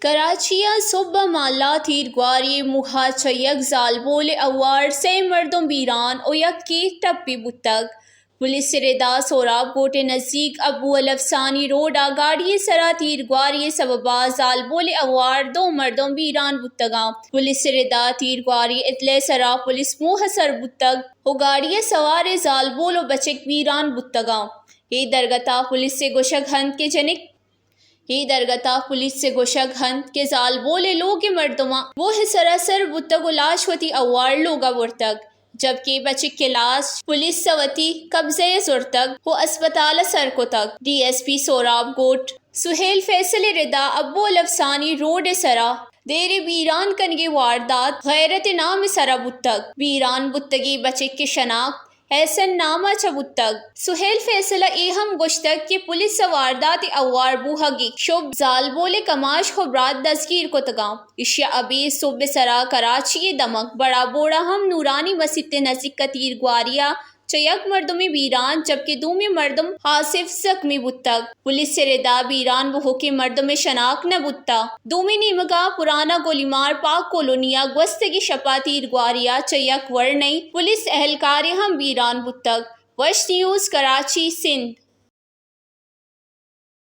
کراچی صبح مالا تیر گواری موہا چیک زال بول اوار سے مردم بیران او یک کیک ٹپی بتگ پولیس ردا سوراب کوٹ نزدیک ابو الافسانی روڈ گاڑی سرا تیر گواری سببا زال بول اوار دو مردم بیران بتگاں پولیس ردا تیر گواری اطلع سرا پولیس موہ سر بتگ او گاڑی سوار زال بول و بچک بیران بتگاں یہ درگتا پولیس سے گوشگ ہند کے زال بولے لوگ مردماں وہ سراسر بتگ و لاش وتی اوار لوگا برتگ جبکہ بچک کے لاش پولیس سوتی قبضے زرتگ وہ اسپتال سر کتگ ڈی ایس پی سوراب کوٹ سہیل فیصل ردا ابو الافسانی روڈ سرا دیر بیران کنگے واردات غیرت نام سرا بتگ بیران بتگی بچک کے شناخت احسن نامہ چبتگ سہیل فیصلہ ہم گشتگ کہ پولیس واردات اوار بوہگی شب زال بولے کماش خبرات دستگیر کتگاں اشیا ابھی صبح سرا کراچی دمک بڑا بوڑا ہم نورانی مسجد نزدیک کا تیر گواریا چیک مردمی بیران جبکہ دومی مردم حاصف زخمی بتگ پولیس سے ردا بیران وہ کے مردم شناخت نہ بتا دومی نیمگا پرانا گولیمار پاک کولونیا گوستگی شپا تیر گواریا چیک ورنئی پولیس اہلکار ہم بیران بتگ وش نیوز کراچی سندھ